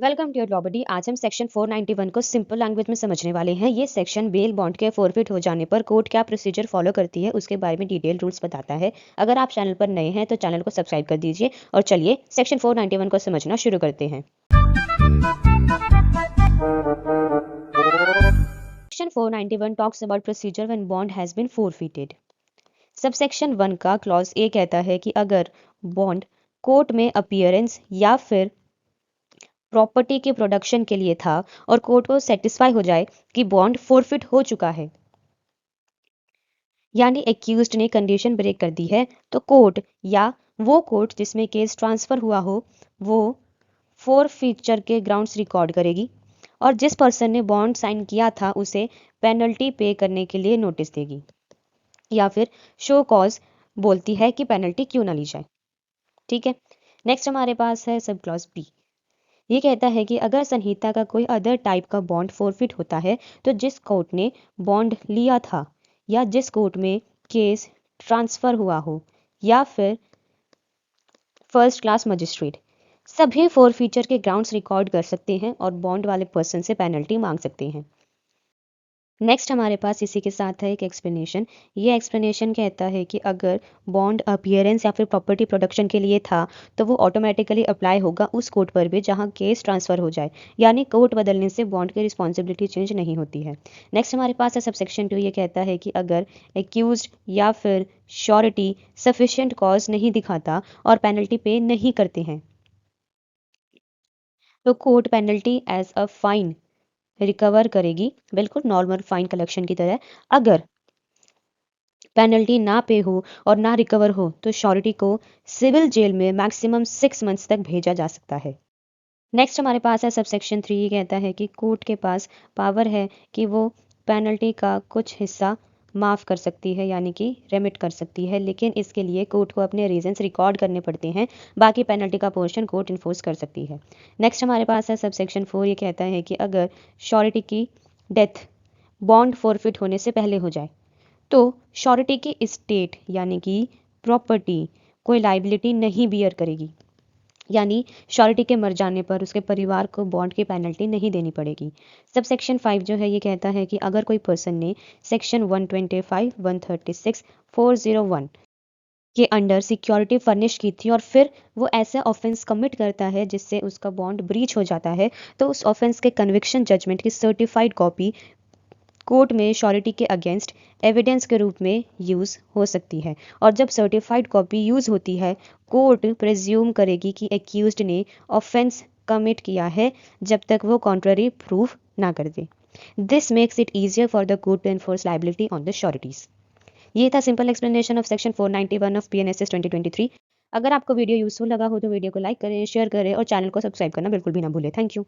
Welcome to your law बडी। आज हम section 491 को सिंपल लैंग्वेज में समझने वाले हैं। ये सेक्शन बेल बॉन्ड के फॉरफिट हो जाने पर कोर्ट क्या प्रोसीजर फॉलो करती है उसके बारे में डिटेल रूल्स बताता है। अगर आप चैनल पर नए हैं तो चैनल को सब्सक्राइब कर दीजिए और चलिए सेक्शन 491 को समझना शुरू करते हैं। Section 491 talks about procedure when bond has been forfeited. Subsection 1 का क्लॉज ए कहता है कि अगर बॉन्ड कोर्ट में अपीयरेंस या फिर प्रॉपर्टी के प्रोडक्शन के लिए था और कोर्ट को सेटिस्फाई हो जाए कि बॉन्ड फोरफिट हो चुका है, यानी एक्यूज्ड ने कंडीशन ब्रेक कर दी है, तो कोर्ट या वो कोर्ट जिसमें केस ट्रांसफर हुआ हो वो फोरफिचर के ग्राउंड्स रिकॉर्ड करेगी और जिस पर्सन ने बॉन्ड साइन किया था उसे पेनल्टी पे करने के लिए नोटिस देगी, या फिर शो कॉज बोलती है कि पेनल्टी क्यों ना ली जाए। ठीक है, नेक्स्ट हमारे पास है सब क्लॉज बी। ये कहता है कि अगर संहिता का कोई अदर टाइप का बॉन्ड फॉरफिट होता है तो जिस कोर्ट ने बॉन्ड लिया था या जिस कोर्ट में केस ट्रांसफर हुआ हो या फिर फर्स्ट क्लास मजिस्ट्रेट सभी फॉरफिचर के ग्राउंड्स रिकॉर्ड कर सकते हैं और बॉन्ड वाले पर्सन से पेनल्टी मांग सकते हैं। नेक्स्ट हमारे पास इसी के साथ है एक एक्सप्लेनेशन। ये एक्सप्लेनेशन कहता है कि अगर बॉन्ड अपीयरेंस या फिर प्रॉपर्टी प्रोडक्शन के लिए था तो वो ऑटोमेटिकली अप्लाई होगा उस कोर्ट पर भी जहां केस ट्रांसफर हो जाए, यानी कोर्ट बदलने से बॉन्ड की रिस्पॉन्सिबिलिटी चेंज नहीं होती है। नेक्स्ट हमारे पास है सबसेक्शन 2। ये कहता है कि अगर एक्यूज्ड या फिर श्योरिटी सफिशिएंट कॉज नहीं दिखाता और पेनल्टी पे नहीं करते हैं तो court penalty as a fine recover करेगी, बिल्कुल नॉर्मल फाइन कलेक्शन की तरह। अगर पेनल्टी ना पे हो और ना रिकवर हो तो श्योरिटी को सिविल जेल में मैक्सिमम 6 मंथ्स तक भेजा जा सकता है। नेक्स्ट हमारे पास है सबसेक्शन 3। कहता है कि कोर्ट के पास पावर है कि वो पेनल्टी का कुछ हिस्सा माफ़ कर सकती है, यानी कि रेमिट कर सकती है, लेकिन इसके लिए कोर्ट को अपने रीजंस रिकॉर्ड करने पड़ते हैं। बाकी पेनल्टी का पोर्शन कोर्ट इन्फोर्स कर सकती है। नेक्स्ट हमारे पास है सबसेक्शन 4। ये कहता है कि अगर श्योरिटी की डेथ बॉन्ड फॉरफिट होने से पहले हो जाए तो श्योरिटी की इस्टेट यानी कि प्रॉपर्टी कोई लाइबिलिटी नहीं बियर करेगी, यानी श्योरिटी के मर जाने पर उसके परिवार को बॉन्ड की पेनल्टी नहीं देनी पड़ेगी। सब सेक्शन 5 जो है ये कहता है कि अगर कोई पर्सन ने सेक्शन 125, 136, 401 के अंडर सिक्योरिटी फर्निश की थी और फिर वो ऐसा ऑफेंस कमिट करता है जिससे उसका बॉन्ड ब्रीच हो जाता है, तो उस ऑफेंस के कन्विक्शन जजमेंट की सर्टिफाइड कॉपी कोर्ट में श्योरिटी के अगेंस्ट एविडेंस के रूप में यूज़ हो सकती है। और जब सर्टिफाइड कॉपी यूज़ होती है कोर्ट प्रिज्यूम करेगी कि एक्यूज्ड ने ऑफेंस कमिट किया है जब तक वो कॉन्ट्ररी प्रूफ ना कर दे। This makes it easier for the court to enforce liability on the sureties. ये था simple explanation of section 491 of PNSS 2023। अगर आपको वीडियो यूजफुल लगा हो तो वीडियो को लाइक करें, शेयर करें और चैनल को सब्सक्राइब करना बिल्कुल भी ना भूलें। Thank you.